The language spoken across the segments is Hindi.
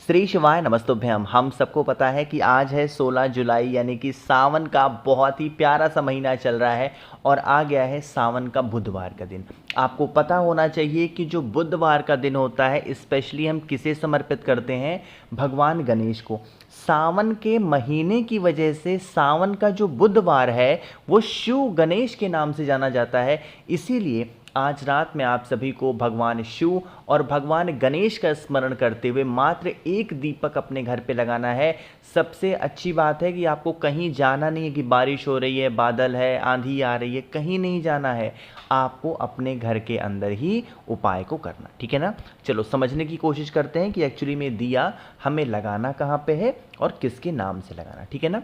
श्री शिवाय नमस्तुभ्यम। हम सबको पता है कि आज है 16 जुलाई यानी कि सावन का बहुत ही प्यारा सा महीना चल रहा है और आ गया है सावन का बुधवार का दिन। आपको पता होना चाहिए कि जो बुधवार का दिन होता है स्पेशली हम किसे समर्पित करते हैं, भगवान गणेश को। सावन के महीने की वजह से सावन का जो बुधवार है वो शिव गणेश के नाम से जाना जाता है। इसीलिए आज रात में आप सभी को भगवान शिव और भगवान गणेश का स्मरण करते हुए मात्र एक दीपक अपने घर पे लगाना है। सबसे अच्छी बात है कि आपको कहीं जाना नहीं है कि बारिश हो रही है, बादल है, आंधी आ रही है, कहीं नहीं जाना है। आपको अपने घर के अंदर ही उपाय को करना, ठीक है ना। चलो समझने की कोशिश करते हैं कि एक्चुअली में दिया हमें लगाना कहाँ पे है और किसके नाम से लगाना, ठीक है ना।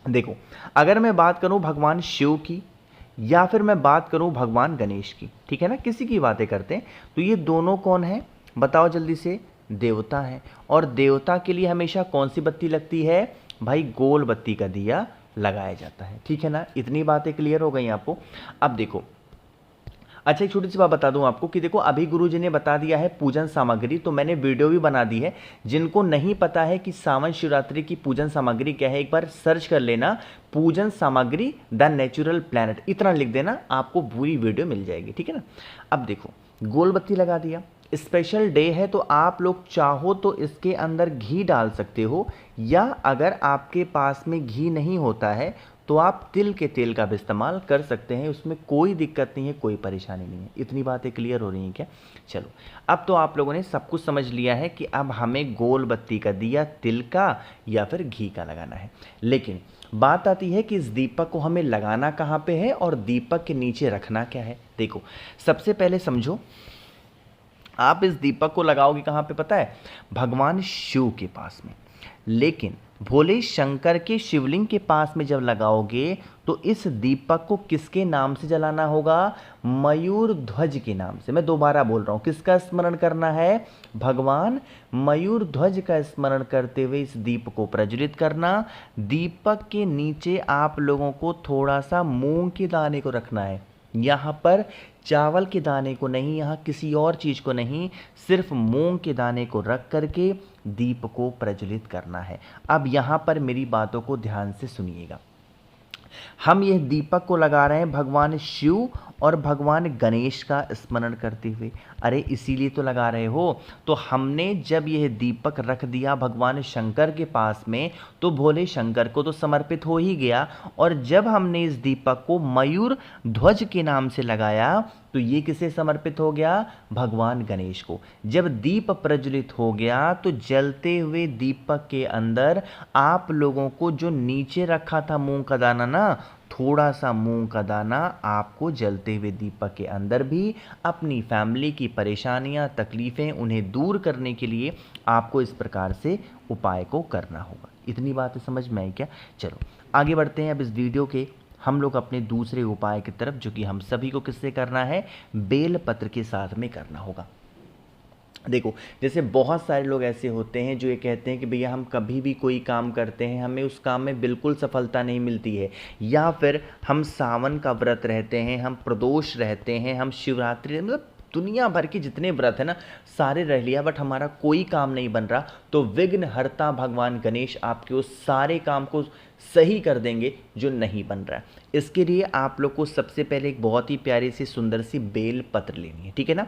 देखो, अगर मैं बात करूँ भगवान शिव की या फिर मैं बात करूं भगवान गणेश की, ठीक है ना, किसी की बातें करते हैं तो ये दोनों कौन है बताओ जल्दी से, देवता है। और देवता के लिए हमेशा कौन सी बत्ती लगती है भाई, गोल बत्ती का दिया लगाया जाता है, ठीक है ना। इतनी बातें क्लियर हो गई आपको। अब देखो, अच्छा एक छोटी सी बात बता दूं आपको कि देखो अभी गुरुजी ने बता दिया है पूजन सामग्री, तो मैंने वीडियो भी बना दी है। जिनको नहीं पता है कि सावन शिवरात्रि की पूजन सामग्री क्या है, एक बार सर्च कर लेना, पूजन सामग्री द नेचुरल प्लैनेट, इतना लिख देना, आपको पूरी वीडियो मिल जाएगी, ठीक है ना। अब देखो, गोल बत्ती लगा दिया, स्पेशल डे है तो आप लोग चाहो तो इसके अंदर घी डाल सकते हो, या अगर आपके पास में घी नहीं होता है तो आप तिल के तेल का भी इस्तेमाल कर सकते हैं, उसमें कोई दिक्कत नहीं है, कोई परेशानी नहीं है। इतनी बातें क्लियर हो रही हैं क्या। चलो, अब तो आप लोगों ने सब कुछ समझ लिया है कि अब हमें गोल बत्ती का दिया तिल का या फिर घी का लगाना है। लेकिन बात आती है कि इस दीपक को हमें लगाना कहाँ पे है और दीपक के नीचे रखना क्या है। देखो, सबसे पहले समझो, आप इस दीपक को लगाओगे कहाँ पे पता है, भगवान शिव के पास में। लेकिन भोले शंकर के शिवलिंग के पास में जब लगाओगे तो इस दीपक को किसके नाम से जलाना होगा, मयूर ध्वज के नाम से। मैं दोबारा बोल रहा हूं, किसका स्मरण करना है, भगवान मयूर ध्वज का स्मरण करते हुए इस दीप को प्रज्वलित करना। दीपक के नीचे आप लोगों को थोड़ा सा मूंग के दाने को रखना है, यहाँ पर चावल के दाने को नहीं, यहाँ किसी और चीज़ को नहीं, सिर्फ मूंग के दाने को रख करके दीप को प्रज्वलित करना है। अब यहाँ पर मेरी बातों को ध्यान से सुनिएगा। हम यह दीपक को लगा रहे हैं भगवान शिव और भगवान गणेश का स्मरण करते हुए। अरे इसीलिए तो लगा रहे हो। तो हमने जब यह दीपक रख दिया भगवान शंकर के पास में तो भोले शंकर को तो समर्पित हो ही गया, और जब हमने इस दीपक को मयूर ध्वज के नाम से लगाया तो ये किसे समर्पित हो गया, भगवान गणेश को। जब दीप प्रज्वलित हो गया तो जलते हुए दीपक के अंदर आप लोगों को जो नीचे रखा था मूंग का दाना ना, थोड़ा सा मूंग का दाना आपको जलते हुए दीपक के अंदर भी अपनी फैमिली की परेशानियां तकलीफ़ें उन्हें दूर करने के लिए आपको इस प्रकार से उपाय को करना होगा। इतनी बातें समझ में आई क्या। चलो आगे बढ़ते हैं। अब इस वीडियो के हम लोग अपने दूसरे उपाय की तरफ, जो कि हम सभी को किससे करना है, बेल पत्र के साथ में करना होगा। देखो, जैसे बहुत सारे लोग ऐसे होते हैं जो ये कहते हैं कि भैया हम कभी भी कोई काम करते हैं हमें उस काम में बिल्कुल सफलता नहीं मिलती है, या फिर हम सावन का व्रत रहते हैं, हम प्रदोष रहते हैं, हम शिवरात्रि, मतलब दुनिया भर के जितने व्रत है ना सारे रह लिया, बट हमारा कोई काम नहीं बन रहा। तो विघ्न हरता भगवान गणेश आपके उस सारे काम को सही कर देंगे जो नहीं बन रहा है। इसके लिए आप लोग को सबसे पहले एक बहुत ही प्यारी सी सुंदर सी बेल पत्र लेनी है, ठीक है ना।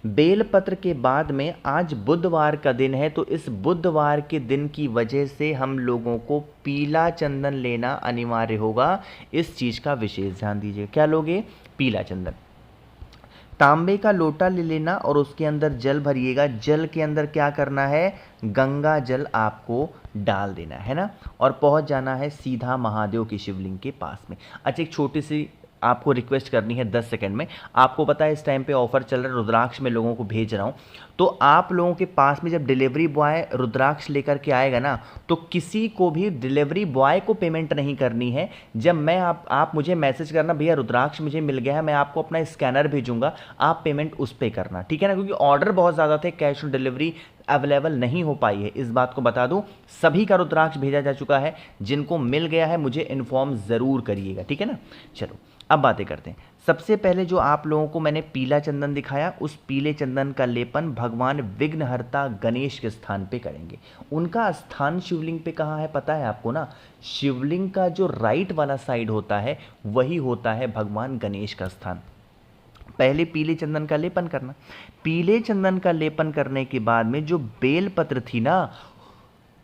बेल पत्र के बाद में आज बुधवार का दिन है, तो इस बुधवार के दिन की वजह से हम लोगों को पीला चंदन लेना अनिवार्य होगा। इस चीज़ का विशेष ध्यान दीजिए। क्या लोगे, पीला चंदन। तांबे का लोटा ले लेना और उसके अंदर जल भरिएगा। जल के अंदर क्या करना है, गंगा जल आपको डाल देना है ना, और पहुंच जाना है सीधा महादेव के शिवलिंग के पास में। अच्छा एक छोटी सी आपको रिक्वेस्ट करनी है 10 सेकंड में। आपको पता है इस टाइम पे ऑफर चल रहा है, रुद्राक्ष में लोगों को भेज रहा हूँ, तो आप लोगों के पास में जब डिलीवरी बॉय रुद्राक्ष लेकर के आएगा ना, तो किसी को भी डिलीवरी बॉय को पेमेंट नहीं करनी है। जब मैं आप मुझे मैसेज करना, भैया रुद्राक्ष मुझे मिल गया है, मैं आपको अपना स्कैनर भेजूंगा, आप पेमेंट उस पर करना, ठीक है ना, क्योंकि ऑर्डर बहुत ज़्यादा थे, कैश ऑन डिलीवरी अवेलेबल नहीं हो पाई है। इस बात को बता दूं, सभी का रुद्राक्ष भेजा जा चुका है। जिनको मिल गया है मुझे इन्फॉर्म ज़रूर करिएगा, ठीक है ना। चलो अब बातें करते हैं। सबसे पहले जो आप लोगों को मैंने पीला चंदन दिखाया, उस पीले चंदन का लेपन भगवान विघ्नहर्ता गणेश के स्थान पे करेंगे। उनका स्थान शिवलिंग पे कहाँ है पता है आपको ना? शिवलिंग का जो राइट वाला साइड होता है वही होता है भगवान गणेश का स्थान। पहले पीले चंदन का लेपन करना। पीले चंदन का लेपन करने के बाद में जो बेलपत्र थी ना,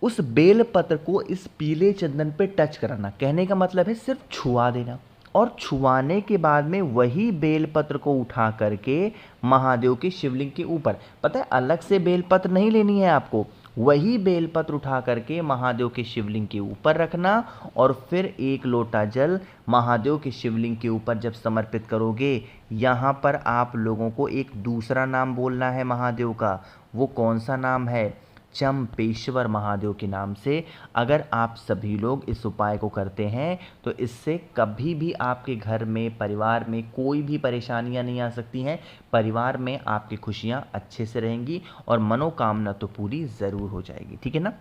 उस बेलपत्र को इस पीले चंदन पे टच कराना। कहने का मतलब है सिर्फ छुआ देना, और छुआने के बाद में वही बेलपत्र को उठा करके महादेव के शिवलिंग के ऊपर, पता है अलग से बेलपत्र नहीं लेनी है आपको, वही बेलपत्र उठा करके महादेव के शिवलिंग के ऊपर रखना, और फिर एक लोटा जल महादेव के शिवलिंग के ऊपर जब समर्पित करोगे, यहाँ पर आप लोगों को एक दूसरा नाम बोलना है महादेव का। वो कौन सा नाम है? चंपेश्वर महादेव के नाम से। अगर आप सभी लोग इस उपाय को करते हैं तो इससे कभी भी आपके घर में, परिवार में कोई भी परेशानियां नहीं आ सकती हैं। परिवार में आपकी खुशियां अच्छे से रहेंगी और मनोकामना तो पूरी ज़रूर हो जाएगी। ठीक है ना?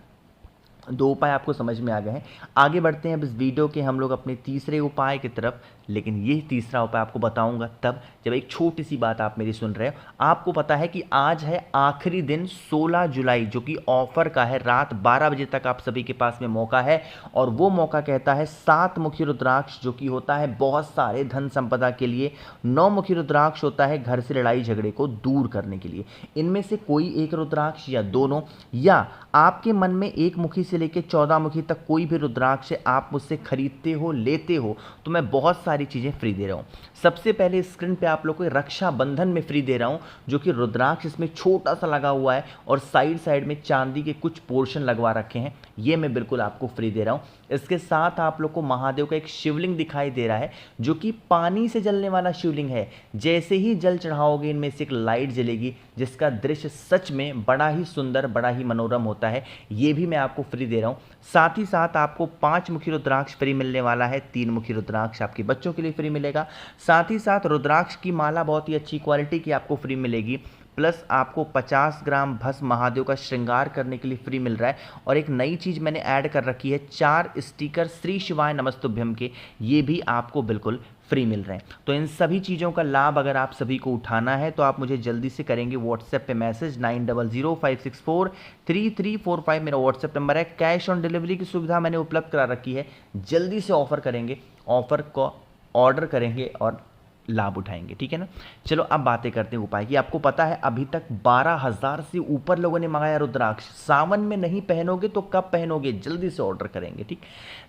दो उपाय आपको समझ में आ गए हैं। आगे बढ़ते हैं अब इस वीडियो के हम लोग अपने तीसरे उपाय की तरफ, लेकिन ये तीसरा उपाय आपको बताऊंगा तब जब एक छोटी सी बात आप मेरी सुन रहे हो। आपको पता है कि आज है आखिरी दिन 16 जुलाई, जो कि ऑफर का है। रात 12 बजे तक आप सभी के पास में मौका है, और वो मौका कहता है 7 मुखी रुद्राक्ष, जो कि होता है बहुत सारे धन संपदा के लिए। 9 मुखी रुद्राक्ष होता है घर से लड़ाई झगड़े को दूर करने के लिए। इनमें से कोई एक रुद्राक्ष या दोनों, या आपके मन में 1 मुखी से लेकर 14 मुखी तक कोई भी रुद्राक्ष आप मुझसे खरीदते हो, लेते हो, तो मैं बहुत सारी चीजें फ्री दे रहा हूं। सबसे पहले स्क्रीन पे आप लोग को रक्षा बंधन में फ्री दे रहा हूं, जो कि रुद्राक्ष इसमें छोटा सा लगा हुआ है और साइड साइड में चांदी के कुछ पोर्शन लगवा रखे हैं। ये मैं बिल्कुल आपको फ्री दे रहा हूं। इसके साथ आप लोग को महादेव का एक शिवलिंग दिखाई दे रहा है, जो कि पानी से जलने वाला शिवलिंग है। जैसे ही जल चढ़ाओगे, इनमें से एक लाइट जलेगी, जिसका दृश्य सच में बड़ा ही सुंदर, बड़ा ही मनोरम होता है। ये भी मैं आपको फ्री दे रहा हूं। साथ ही साथ आपको 5 मुखी रुद्राक्ष फ्री मिलने वाला है। 3 मुखी रुद्राक्ष आपके बच्चों के लिए फ्री मिलेगा। साथ ही साथ रुद्राक्ष की माला बहुत ही अच्छी क्वालिटी की आपको फ्री मिलेगी। प्लस आपको 50 ग्राम भस्म महादेव का श्रृंगार करने के लिए फ्री मिल रहा है। और एक नई चीज़ मैंने ऐड कर रखी है, 4 स्टिकर श्री शिवाय नमस्तुभ्यम के, ये भी आपको बिल्कुल फ्री मिल रहे हैं। तो इन सभी चीज़ों का लाभ अगर आप सभी को उठाना है तो आप मुझे जल्दी से करेंगे व्हाट्सएप पे मैसेज 9005643345 मेरा व्हाट्सएप नंबर है। कैश ऑन डिलीवरी की सुविधा मैंने उपलब्ध करा रखी है। जल्दी से ऑफर करेंगे, ऑफर को ऑर्डर करेंगे और लाभ उठाएंगे। ठीक है ना? चलो अब बातें करते हैं उपाय की। आपको पता है अभी तक 12,000 से ऊपर लोगों ने मंगाया रुद्राक्ष। सावन में नहीं पहनोगे तो कब पहनोगे? जल्दी से ऑर्डर करेंगे। ठीक,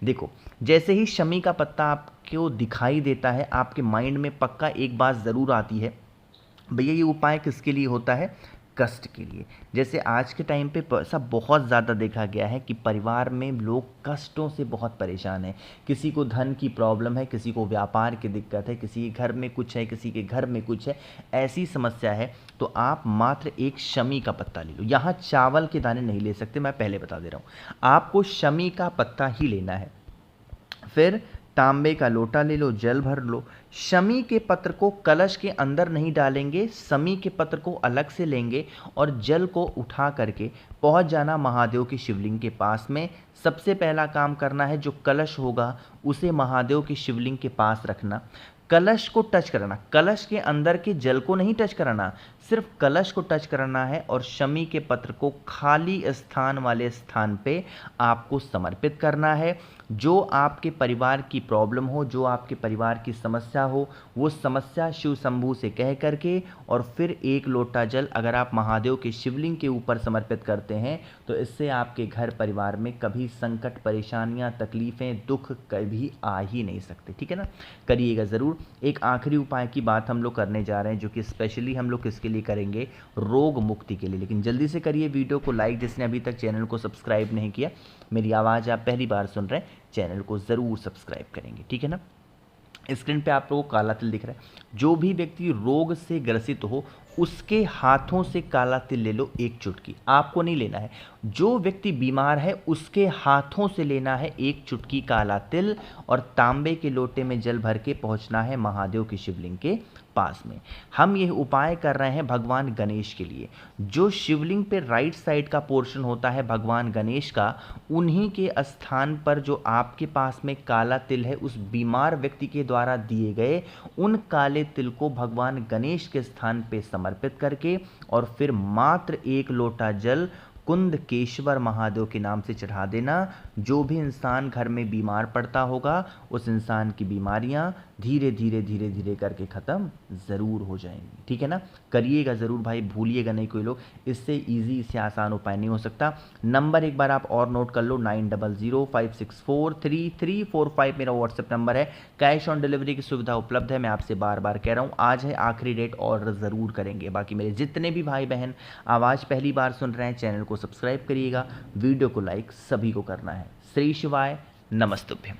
देखो जैसे ही शमी का पत्ता आपको दिखाई देता है, आपके माइंड में पक्का एक बात ज़रूर आती है, भैया ये उपाय किसके लिए होता है? कष्ट के लिए। जैसे आज के टाइम पे ऐसा बहुत ज़्यादा देखा गया है कि परिवार में लोग कष्टों से बहुत परेशान हैं। किसी को धन की प्रॉब्लम है, किसी को व्यापार की दिक्कत है, किसी के घर में कुछ है, किसी के घर में कुछ है, ऐसी समस्या है। तो आप मात्र एक शमी का पत्ता ले लो। यहाँ चावल के दाने नहीं ले सकते, मैं पहले बता दे रहा हूँ। आपको शमी का पत्ता ही लेना है। फिर तांबे का लोटा ले लो, जल भर लो। शमी के पत्र को कलश के अंदर नहीं डालेंगे, शमी के पत्र को अलग से लेंगे और जल को उठा करके पहुंच जाना महादेव के शिवलिंग के पास में। सबसे पहला काम करना है, जो कलश होगा उसे महादेव के शिवलिंग के पास रखना। कलश को टच कराना, कलश के अंदर के जल को नहीं टच कराना, सिर्फ कलश को टच कराना है और शमी के पत्र को खाली स्थान वाले स्थान पे आपको समर्पित करना है। जो आपके परिवार की प्रॉब्लम हो, जो आपके परिवार की समस्या हो, वो समस्या शिव शंभू से कह करके और फिर एक लोटा जल अगर आप महादेव के शिवलिंग के ऊपर समर्पित करते हैं तो इससे आपके घर परिवार में कभी संकट, परेशानियां, तकलीफ़ें, दुख कभी आ ही नहीं सकते। ठीक है ना? करिएगा ज़रूर। एक आखिरी उपाय की बात हम लोग करने जा रहे हैं, जो कि स्पेशली हम लोग किसके लिए करेंगे? रोग मुक्ति के लिए। लेकिन जल्दी से करिए वीडियो को लाइक, जिसने अभी तक चैनल को सब्सक्राइब नहीं किया। मेरी आवाज़ आप पहली बार सुन रहे हैं, चैनल को ज़रूर सब्सक्राइब करेंगे। ठीक है ना? स्क्रीन पे आप लोगों को काला तिल दिख रहा है। जो भी व्यक्ति रोग से ग्रसित हो उसके हाथों से काला तिल ले लो, एक चुटकी। आपको नहीं लेना है, जो व्यक्ति बीमार है उसके हाथों से लेना है एक चुटकी काला तिल और तांबे के लोटे में जल भर के पहुंचना है महादेव के शिवलिंग के पास में। हम यह उपाय कर रहे हैं भगवान गणेश के लिए। जो शिवलिंग पे राइट साइड का पोर्शन होता है भगवान गणेश का, उन्हीं के स्थान पर जो आपके पास में काला तिल है, उस बीमार व्यक्ति के द्वारा दिए गए उन काले तिल को भगवान गणेश के स्थान पे समर्पित करके और फिर मात्र 1 लोटा जल कुंदकेश्वर महादेव के नाम से चढ़ा देना। जो भी इंसान घर में बीमार पड़ता होगा, उस इंसान की बीमारियां धीरे धीरे धीरे धीरे करके ख़त्म ज़रूर हो जाएंगी। ठीक है ना, करिएगा ज़रूर भाई, भूलिएगा नहीं कोई लोग। इससे इजी, इससे आसान उपाय नहीं हो सकता। नंबर एक बार आप और नोट कर लो, 9005643345 मेरा व्हाट्सएप नंबर है। कैश ऑन डिलीवरी की सुविधा उपलब्ध है। मैं आपसे बार बार कह रहा हूँ, आज है आखिरी डेट, और ज़रूर करेंगे। बाकी मेरे जितने भी भाई बहन आवाज़ पहली बार सुन रहे हैं, चैनल को सब्सक्राइब करिएगा, वीडियो को लाइक सभी को करना है। श्री शिवाय, नमस्तुभ्यम।